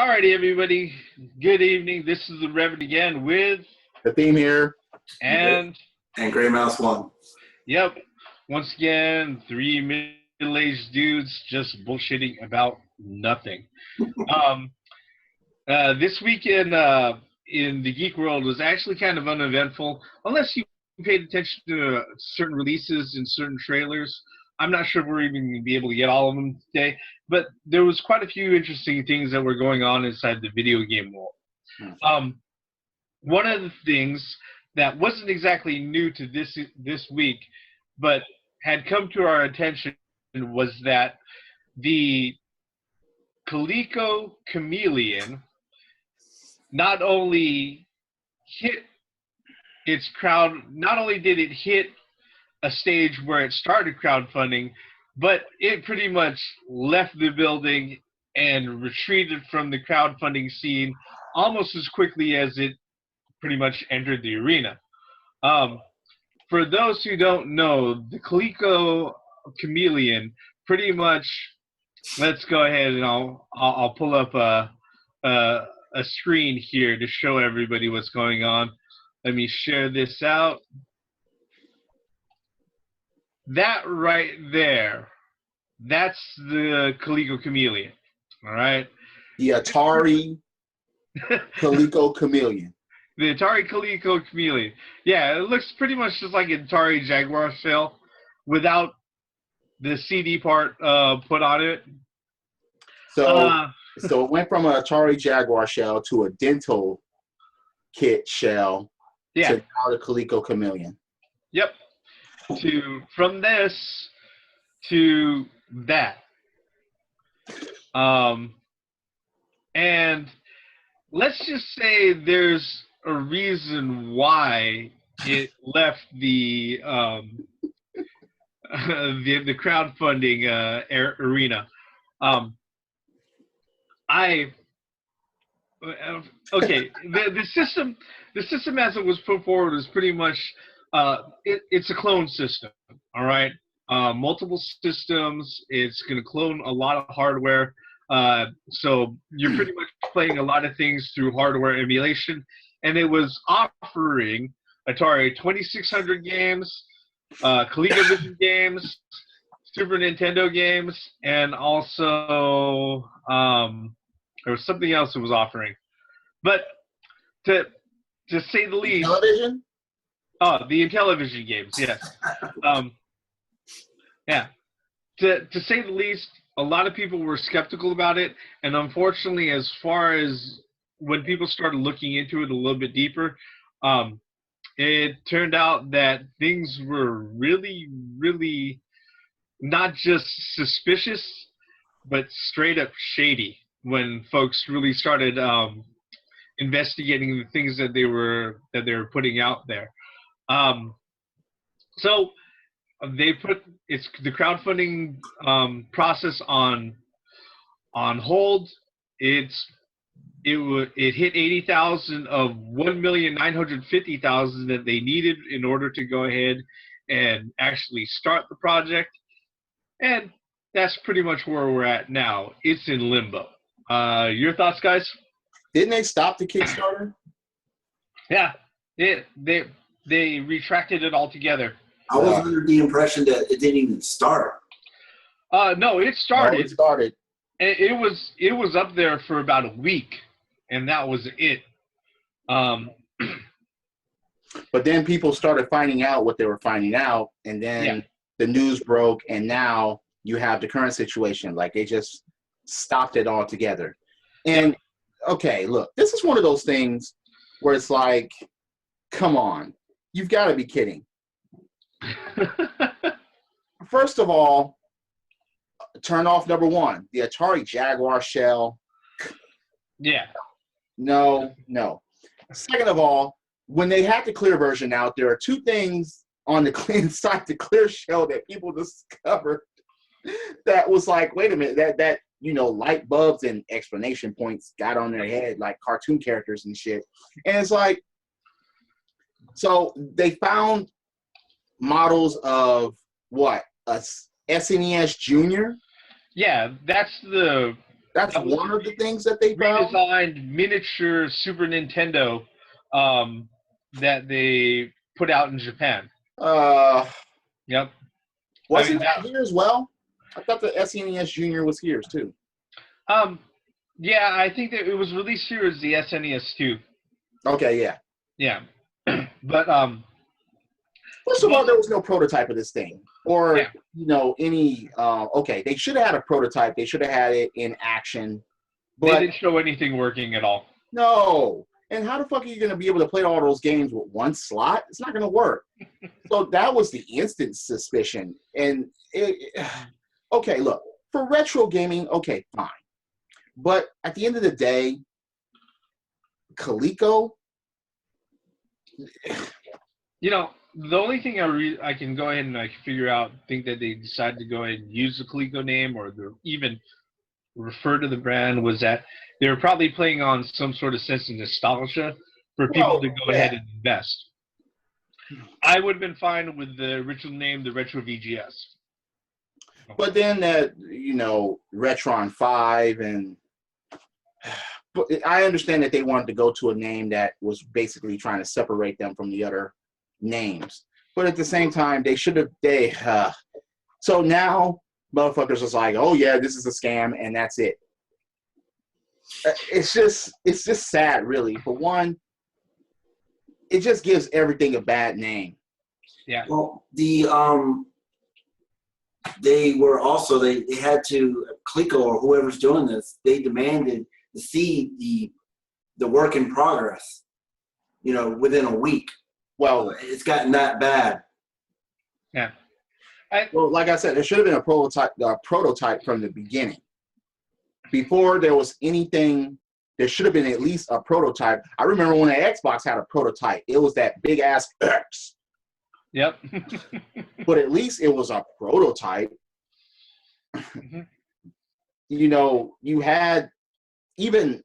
Alrighty, everybody. Good evening. This is the Reverend again with The Theme here. and Gray Mouse 1. yep. Once again, three middle-aged dudes just bullshitting about nothing. This weekend in the geek world was actually kind of uneventful, unless you paid attention to certain releases and certain trailers. I'm not sure if we're even going to be able to get all of them today, but there was quite a few interesting things that were going on inside the video game world. One of the things that wasn't exactly new to this week, but had come to our attention was that the Coleco Chameleon not only hit its crowd, not only did it hit a stage where it started crowdfunding, but it pretty much left the building and retreated from the crowdfunding scene almost as quickly as it pretty much entered the arena. For those who don't know, the Coleco Chameleon pretty much, let's go ahead and I'll pull up a screen here to show everybody what's going on. Let me share this out. That right there, that's the Coleco Chameleon, all right? The Atari Coleco Chameleon. The Atari Coleco Chameleon. Yeah, it looks pretty much just like an Atari Jaguar shell without the CD part put on it. So it went from an Atari Jaguar shell to a dental kit shell to now the Coleco Chameleon. Yep. From this to that. And let's just say there's a reason why it left the crowdfunding arena. The system as it was put forward is pretty much it's a clone system, all right? Multiple systems. It's going to clone a lot of hardware. So you're pretty much playing a lot of things through hardware emulation. And it was offering Atari 2600 games, ColecoVision games, Super Nintendo games, and also there was something else it was offering. But to say the least, Television? Oh, the Intellivision games, yes. Yeah. To say the least, a lot of people were skeptical about it, and unfortunately, as far as when people started looking into it a little bit deeper, it turned out that things were really, really not just suspicious, but straight up shady when folks really started investigating the things that they were putting out there. So they put the crowdfunding process on hold. It hit 80,000 of 1,950,000 that they needed in order to go ahead and actually start the project, and that's pretty much where we're at now. It's in limbo. Your thoughts, guys? Didn't they stop the Kickstarter? Yeah, they retracted it altogether. I was under the impression that it didn't even start. No, it started. No, it started. It was up there for about a week, and that was it. But then people started finding out what they were finding out, and then the news broke, and now you have the current situation. Like, they just stopped it altogether. And, okay, look, this is one of those things where it's like, come on, you've got to be kidding. First of all, turn off number one, the Atari Jaguar shell. Yeah. No. Second of all, when they had the clear version out, there are two things on the inside the clear shell that people discovered that was like, wait a minute, that light bulbs and explanation points got on their head like cartoon characters and shit. And it's like, so they found models of what, a SNES Junior? Yeah, that's the That's one of the things that they found. Redesigned miniature Super Nintendo that they put out in Japan. Yep. Wasn't that here as well? I thought the SNES Junior was here too. Yeah, I think that it was released here as the SNES too. Okay, yeah. Yeah. But first of all, there was no prototype of this thing, or any. Okay, they should have had a prototype. They should have had it in action. But they didn't show anything working at all. No. And how the fuck are you going to be able to play all those games with one slot? It's not going to work. So that was the instant suspicion. And okay, look, for retro gaming, okay, fine. But at the end of the day, Coleco. The only thing I can go ahead and figure out, think that they decided to go ahead and use the Coleco name or even refer to the brand was that they were probably playing on some sort of sense of nostalgia for people to go ahead and invest. I would have been fine with the original name, the Retro VGS. But then that, Retron 5 and but I understand that they wanted to go to a name that was basically trying to separate them from the other names. But at the same time, they should have, so now motherfuckers is like, oh yeah, this is a scam, and that's it. It's just sad, really. For one, it just gives everything a bad name. Yeah. Well, they were also they had to Coleco or whoever's doing this. They demanded to see the work in progress. Within a week. Well, it's gotten that bad. Yeah. Well, like I said, there should have been a prototype from the beginning. Before there was anything, there should have been at least a prototype. I remember when the Xbox had a prototype. It was that big ass X. Yep. But at least it was a prototype. Mm-hmm. You had even.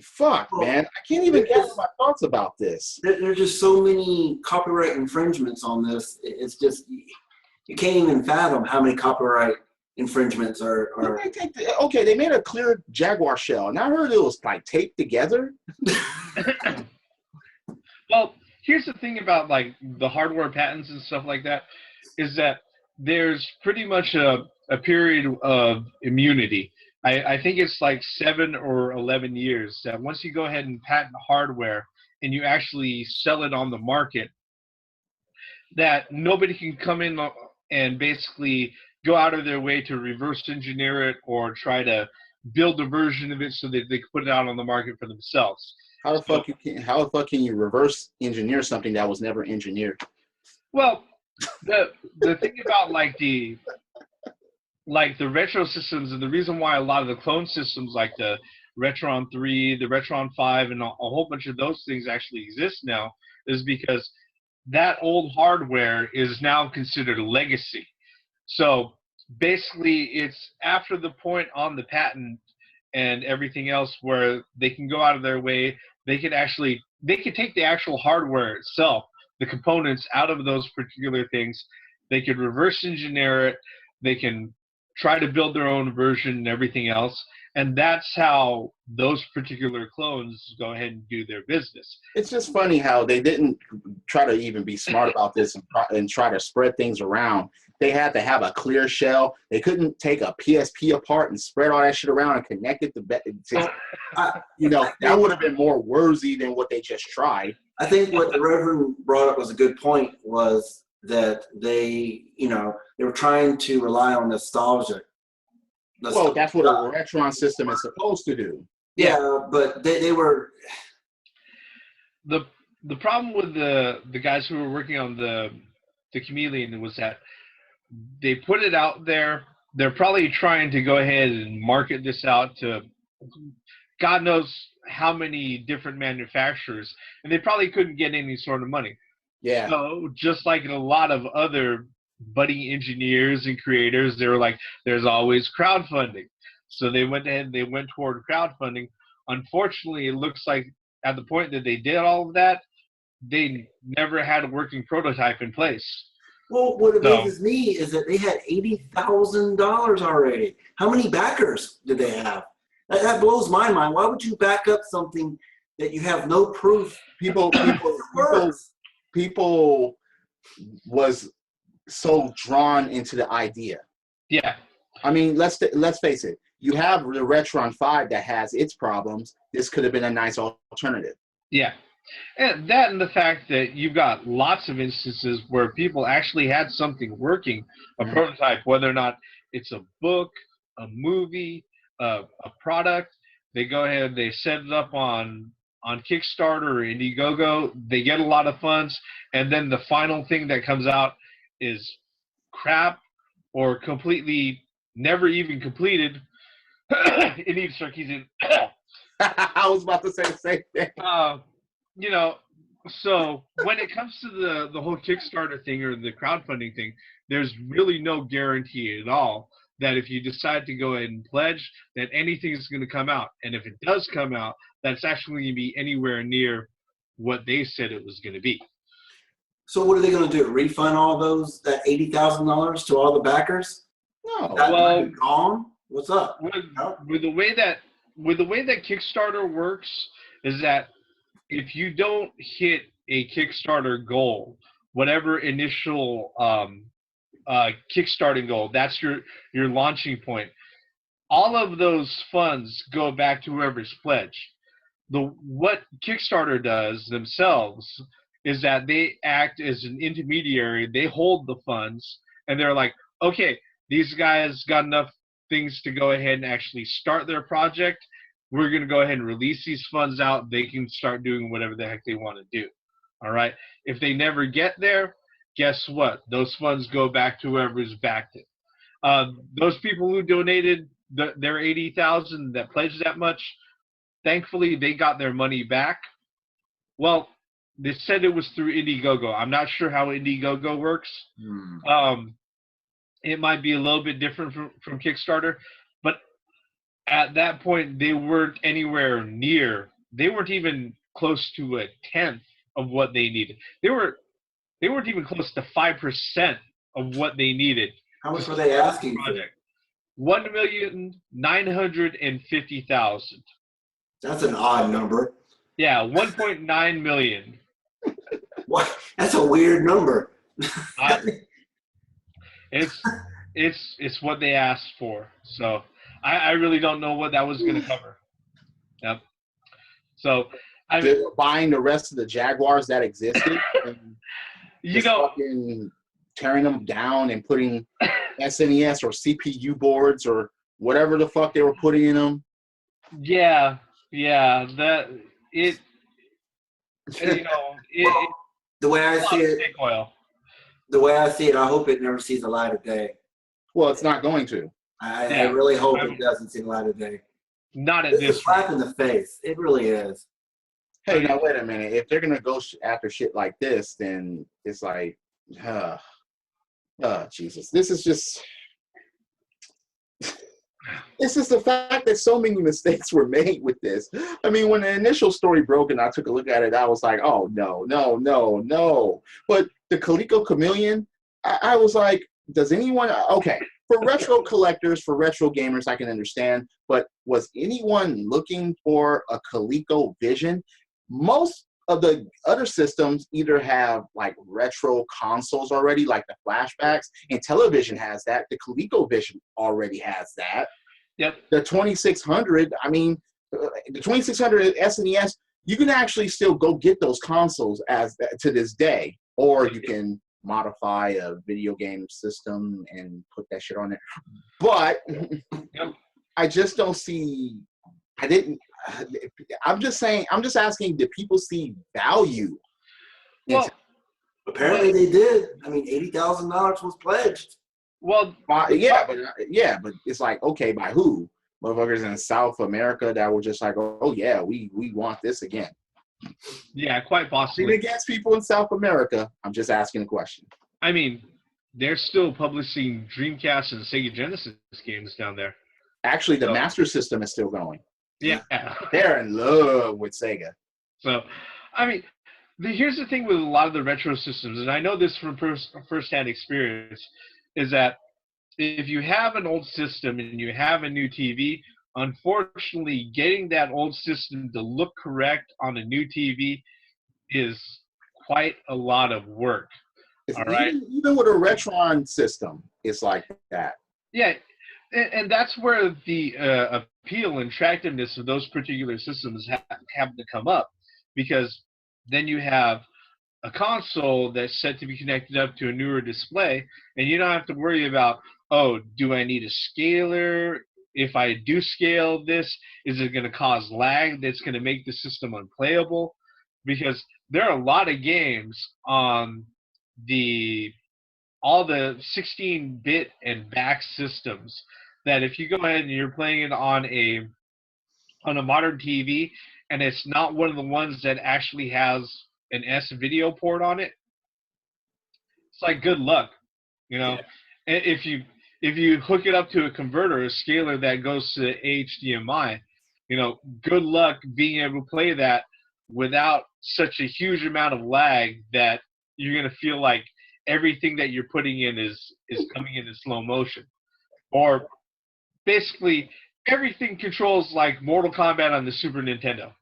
Fuck, man. I can't even get my thoughts about this. There's just so many copyright infringements on this. It's just, you can't even fathom how many copyright infringements are. Okay, they made a clear Jaguar shell, and I heard it was taped together. Well, here's the thing about the hardware patents and stuff like that, is that there's pretty much a period of immunity. I think it's 7 or 11 years that once you go ahead and patent hardware and you actually sell it on the market, that nobody can come in and basically go out of their way to reverse engineer it or try to build a version of it so that they can put it out on the market for themselves. How the fuck can you reverse engineer something that was never engineered? Well, the thing about the retro systems, and the reason why a lot of the clone systems like the Retron 3, the Retron 5, and a whole bunch of those things actually exist now is because that old hardware is now considered a legacy. So basically it's after the point on the patent and everything else where they can go out of their way, they could take the actual hardware itself, the components out of those particular things, they could reverse engineer it, they can try to build their own version and everything else. And that's how those particular clones go ahead and do their business. It's just funny how they didn't try to even be smart about this and try to spread things around. They had to have a clear shell. They couldn't take a PSP apart and spread all that shit around and connect it to that would have been more worthy than what they just tried. I think what the Reverend brought up was a good point, was that they were trying to rely on nostalgia. Well, that's what a Retron system is supposed to do. Yeah, but they were. The problem with the guys who were working on the Chameleon was that they put it out there. They're probably trying to go ahead and market this out to God knows how many different manufacturers, and they probably couldn't get any sort of money. Yeah. So just like a lot of other budding engineers and creators, they were like, there's always crowdfunding. So they went ahead and they went toward crowdfunding. Unfortunately, it looks like at the point that they did all of that, they never had a working prototype in place. Well, what So, amazes me is that they had $80,000 already. How many backers did they have? That blows my mind. Why would you back up something that you have no proof People works? was so drawn into the idea. yeah. I mean, let's face it. You have the Retron 5 that has its problems. This could have been a nice alternative. Yeah. And that and the fact that you've got lots of instances where people actually had something working, a prototype, whether or not it's a book, a movie, a product. They go ahead, they set it up on Kickstarter or Indiegogo. They get a lot of funds, and then the final thing that comes out is crap or completely never even completed. It needs to start keeping. I was about to say the same thing. You know, so when it comes to the whole Kickstarter thing or the crowdfunding thing, there's really no guarantee at all that if you decide to go ahead and pledge, that anything is going to come out. And if it does come out, that's actually going to be anywhere near what they said it was going to be. So what are they going to do? Refund all that $80,000 to all the backers? No. That Well, money gone? What's up? with the way that Kickstarter works is that if you don't hit a Kickstarter goal, whatever initial kickstarting goal, that's your launching point. All of those funds go back to whoever's pledged. What Kickstarter does themselves is that they act as an intermediary. They hold the funds, and they're like, okay, these guys got enough things to go ahead and actually start their project. We're going to go ahead and release these funds out. They can start doing whatever the heck they want to do. All right. If they never get there, guess what? Those funds go back to whoever's backed it. Those people who donated their 80,000 that pledged that much, thankfully they got their money back. Well, they said it was through Indiegogo. I'm not sure how Indiegogo works. It might be a little bit different from Kickstarter, but at that point, they weren't anywhere near. They weren't even close to a tenth of what they needed. They weren't even close to 5% of what they needed. How much were they asking for? $1,950,000. That's an odd number. Yeah, 1.9 million. What? That's a weird number. It's what they asked for. So I really don't know what that was going to cover. Yep. So They're buying the rest of the Jaguars that existed, and fucking tearing them down and putting SNES or CPU boards or whatever the fuck they were putting in them. Yeah. The way I see it, I hope it never sees the light of day. Well, it's not going to. I really hope it doesn't see the light of day. Not at It's this a slap in the face. It really is. Hey, now wait a minute. If they're gonna go after shit like this, then it's like, Jesus. This is just. It's just the fact that so many mistakes were made with this. I mean, when the initial story broke and I took a look at it, I was like, oh, no. But the Coleco Chameleon, I was like, does anyone, okay, for retro collectors, for retro gamers, I can understand, but was anyone looking for a Coleco Vision? Most of the other systems either have like retro consoles already, like the flashbacks, and television has that. The Coleco Vision already has that. Yep. The 2600, I mean, the 2600 SNES, you can actually still go get those consoles to this day, or you can modify a video game system and put that shit on there. But I just don't see. I'm just asking, did people see value? Well, apparently they did. I mean, $80,000 was pledged. Well, but it's like, okay, by who? Motherfuckers in South America that were just like, oh yeah, we want this again. Yeah, quite possibly. Against people in South America, I'm just asking a question. I mean, they're still publishing Dreamcast and Sega Genesis games down there. Actually, the Master System is still going. Yeah. They're in love with Sega. So, I mean, Here's the thing with a lot of the retro systems, and I know this from first-hand experience, is that if you have an old system and you have a new TV, unfortunately, getting that old system to look correct on a new TV is quite a lot of work. All right. Even with a Retron system, it's like that. Yeah, and that's where the appeal and attractiveness of those particular systems have to come up, because then you have a console that's set to be connected up to a newer display, and you don't have to worry about, oh, do I need a scaler? If I do scale this, is it going to cause lag that's going to make the system unplayable? Because there are a lot of games on all the 16-bit and back systems that if you go ahead and you're playing it on a modern TV and it's not one of the ones that actually has an S video port on it, it's like good luck, you know. Yeah. If you hook it up to a converter, a scaler that goes to HDMI, you know, good luck being able to play that without such a huge amount of lag that you're gonna feel like everything that you're putting in is coming in slow motion, or basically everything controls like Mortal Kombat on the Super Nintendo.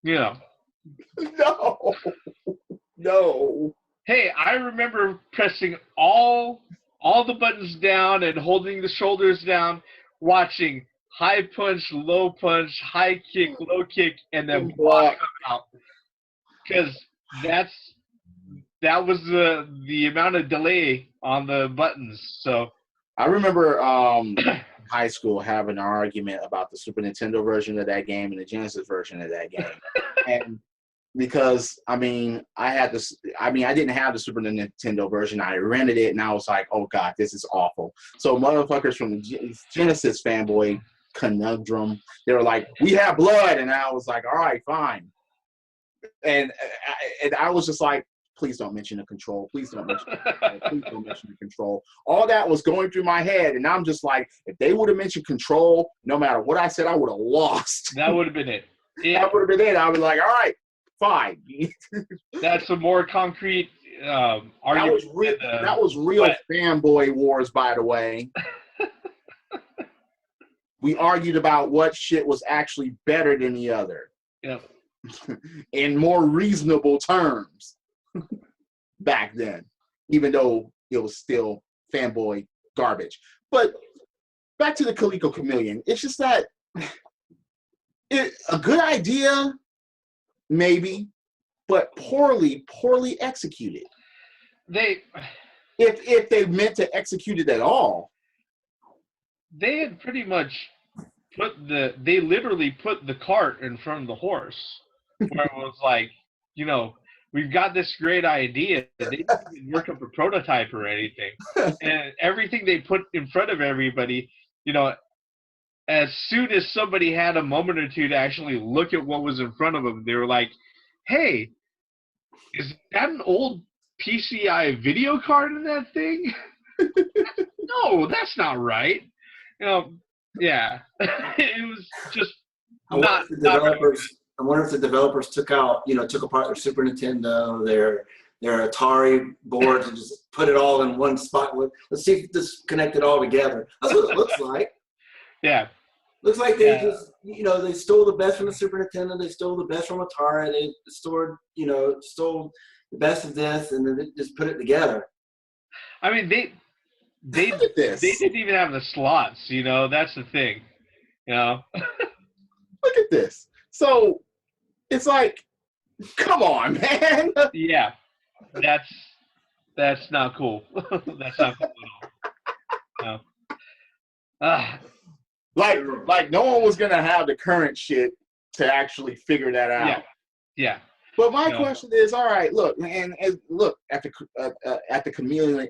You know. No. Hey, I remember pressing all the buttons down and holding the shoulders down, watching high punch, low punch, high kick, low kick, and then block them out. Because that was the amount of delay on the buttons. So I remember high school having an argument about the Super Nintendo version of that game and the Genesis version of that game. And because I didn't have the Super Nintendo version. I rented it and I was like, oh God, this is awful. So motherfuckers from the Genesis fanboy conundrum, they were like, we have blood, and I was like, all right, fine. And I was just like, please don't mention the control. Please don't mention the control. Please don't mention the control. All that was going through my head, and I'm just like, if they would have mentioned control, no matter what I said, I would have lost. That would have been it. That would have been it. I was like, all right, fine. That's a more concrete argument. That was real fanboy wars, by the way. We argued about what shit was actually better than the other. Yeah. In more reasonable terms back then, even though it was still fanboy garbage. But back to the Coleco Chameleon. It's just that a good idea, maybe, but poorly executed. If they meant to execute it at all. They had pretty much they literally put the cart in front of the horse, where it was like, you know, we've got this great idea. They didn't even work up a prototype or anything. And everything they put in front of everybody, you know, as soon as somebody had a moment or two to actually look at what was in front of them, they were like, hey, is that an old PCI video card in that thing? No, that's not right. You know, yeah. It was just I wonder if the developers took apart their Super Nintendo, their Atari boards, and just put it all in one spot. Let's see if this connected all together. That's what it looks like. Yeah. Looks like they just, they stole the best from the Super Nintendo. They stole the best from Atari. They stole the best of this, and then they just put it together. I mean, they didn't even have the slots, that's the thing, Look at this. So it's like, come on, man. Yeah, that's not cool. That's not cool at all. No. Like no one was gonna have the current shit to actually figure that out. Yeah. But my question is, all right, look, man, look at the chameleon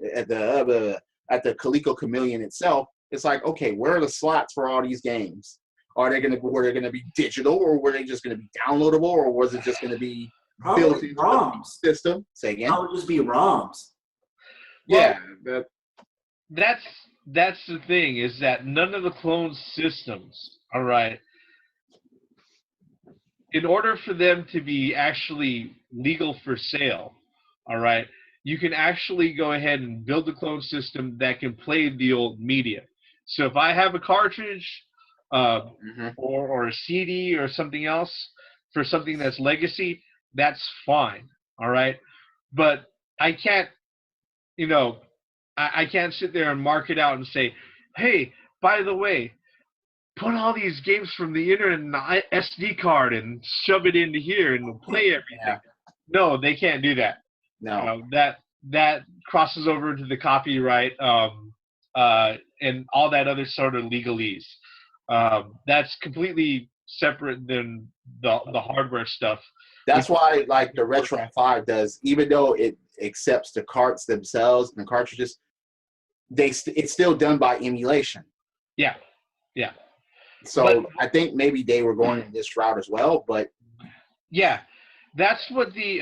at the Coleco Chameleon itself. It's like, okay, where are the slots for all these games? Were they gonna be digital, or were they just gonna be downloadable, or was it just gonna be built into the system? Say again. How would just be ROMs? Yeah, that's the thing, is that none of the clone systems, all right, in order for them to be actually legal for sale, all right, you can actually go ahead and build a clone system that can play the old media. So if I have a cartridge or a CD or something else for something that's legacy, that's fine, all right? But I can't, you know, I can't sit there and mark it out and say, hey, by the way, put all these games from the internet in the SD card and shove it into here and play everything. Yeah. No, they can't do that. No. That crosses over into the copyright and all that other sort of legalese. That's completely separate than the hardware stuff. That's why, like, the Retron 5 does, even though it accepts the carts themselves and the cartridges, it's still done by emulation. Yeah, yeah. So I think maybe they were going in this route as well, but yeah, that's what the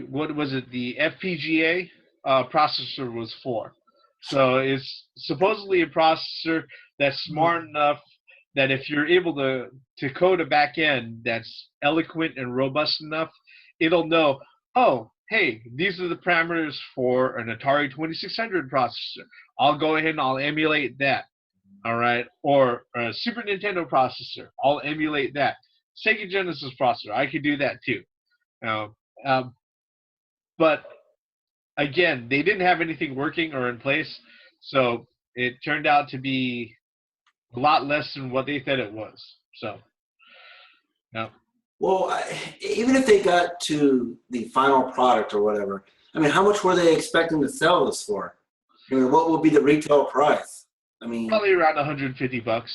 what was it? The FPGA processor was for. So it's supposedly a processor that's smart enough that if you're able to code a back end that's eloquent and robust enough, it'll know, oh, hey, these are the parameters for an Atari 2600 processor. I'll go ahead and I'll emulate that. All right, or a Super Nintendo processor. I'll emulate that. Sega Genesis processor. I could do that too. But again, they didn't have anything working or in place, so it turned out to be a lot less than what they said it was. So, no. Well, even if they got to the final product or whatever, I mean, how much were they expecting to sell this for? I mean, what would be the retail price? I mean, Probably around $150.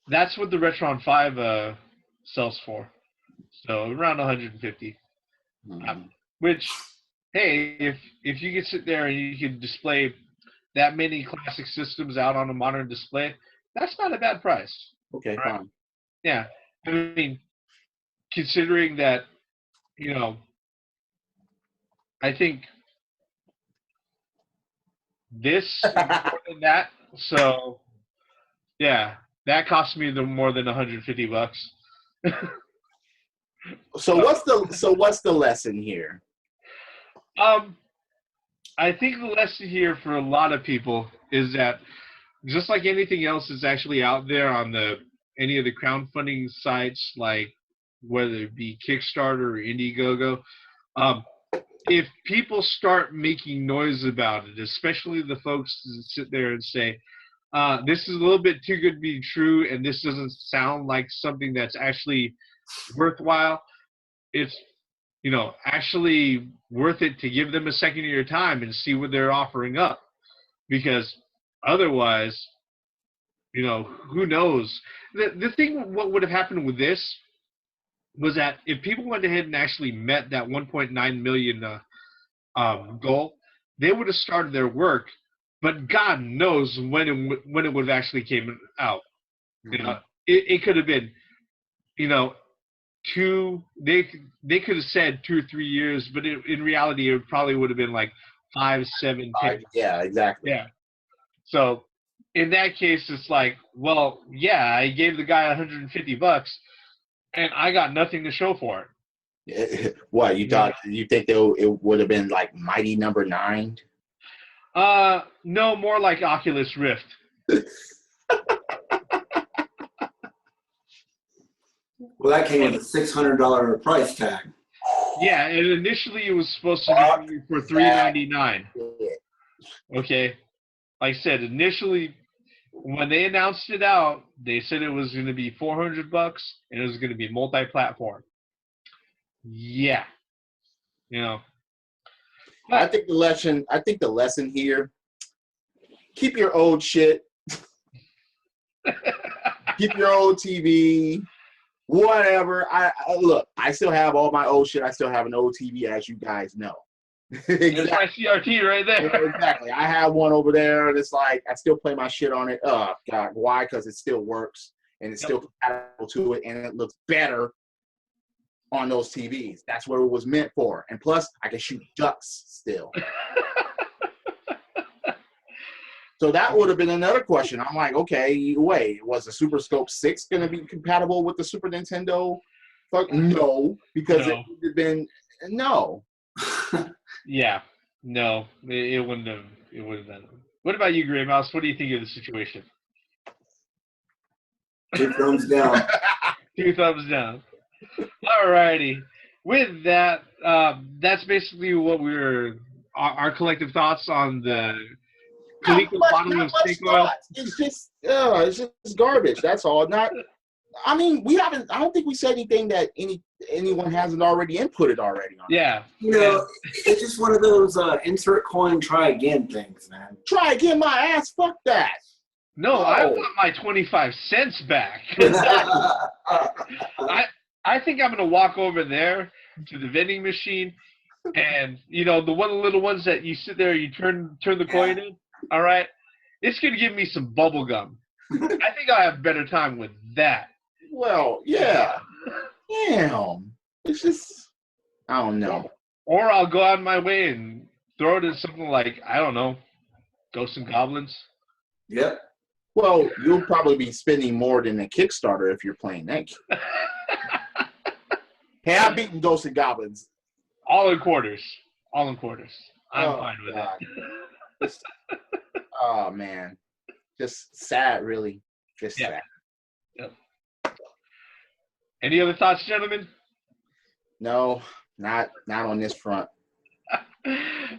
That's what the Retron 5 sells for. So around 150. Which, hey, if you could sit there and you could display that many classic systems out on a modern display, that's not a bad price. Okay, right? fine. Yeah, I mean, considering that, I think this is more than that. So, yeah, that cost me more than $150. So what's the lesson here? I think the lesson here for a lot of people is that just like anything else is actually out there on any of the crowdfunding sites, like whether it be Kickstarter or Indiegogo, if people start making noise about it, especially the folks that sit there and say, this is a little bit too good to be true and this doesn't sound like something that's actually worthwhile, it's actually worth it to give them a second of your time and see what they're offering up. Because otherwise, who knows? The thing, what would have happened with this was that if people went ahead and actually met that 1.9 million goal, they would have started their work, but God knows when it would have actually came out. Mm-hmm. It could have been, they could have said 2 or 3 years, but in reality, it probably would have been like 5, 7, 10. Yeah, exactly. Yeah. So in that case, it's like, well, yeah, I gave the guy $150, and I got nothing to show for it. What you thought? You think it would have been like Mighty Number 9? No, more like Oculus Rift. Well, that came with a $600 price tag. Yeah, and initially it was supposed to be for $399. Okay, like I said, initially when they announced it out, they said it was going to be $400 and it was going to be multi-platform. Yeah, I think the lesson here: keep your old shit, keep your old TV. Whatever. Look, I still have all my old shit. I still have an old TV, as you guys know. Exactly. There's my CRT right there. Exactly. I have one over there, and it's like I still play my shit on it. Oh God, why? Because it still works, and it's still compatible to it, and it looks better on those TVs. That's what it was meant for. And plus, I can shoot ducks still. So that would have been another question. I'm like, okay, wait, was the Super Scope 6 going to be compatible with the Super Nintendo? Fuck no, because it would have been no. Yeah, no, it wouldn't have. It would have been. What about you, Gray Mouse? What do you think of the situation? 2 thumbs down. 2 thumbs down. Alrighty. With that, that's basically what our collective thoughts on the Coleco bottle of snake oil. It's just garbage. That's all. I don't think we said anything that anyone hasn't already inputted already on. Yeah. It's just one of those insert coin, try again things, man. Try again, my ass. Fuck that. No, I want my 25 cents back. I think I'm gonna walk over there to the vending machine, and the little ones that you sit there, you turn the coin in. All right, it's gonna give me some bubble gum. I think I'll have a better time with that. Well, yeah. Damn. It's just, I don't know. Or I'll go out of my way and throw it in something like, I don't know, Ghosts and Goblins. Yep. Well, you'll probably be spending more than a Kickstarter if you're playing that game. Hey, I've beaten Ghosts and Goblins. All in quarters. I'm fine with it. Oh, man. Just sad, really. Just sad. Yep. Any other thoughts, gentlemen? No, not on this front.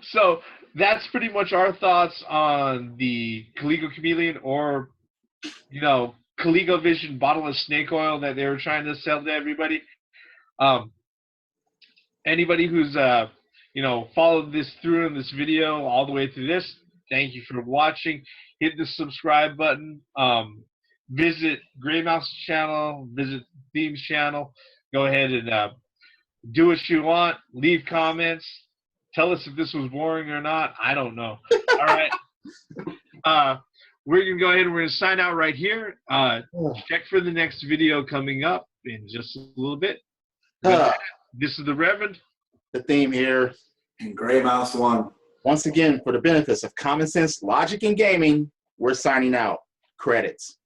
So that's pretty much our thoughts on the Coleco Chameleon, or Coleco Vision bottle of snake oil that they were trying to sell to everybody. Anybody who's followed this through in this video all the way through this, thank you for watching. Hit the subscribe button. Visit Gray Mouse's channel. Visit Theme's channel. Go ahead and do what you want. Leave comments. Tell us if this was boring or not. I don't know. All right. We're going to go ahead and we're going to sign out right here. Check for the next video coming up in just a little bit. This is the Reverend. The Theme here. And Gray Mouse 1. Once again, for the benefits of common sense, logic, and gaming, we're signing out. Credits.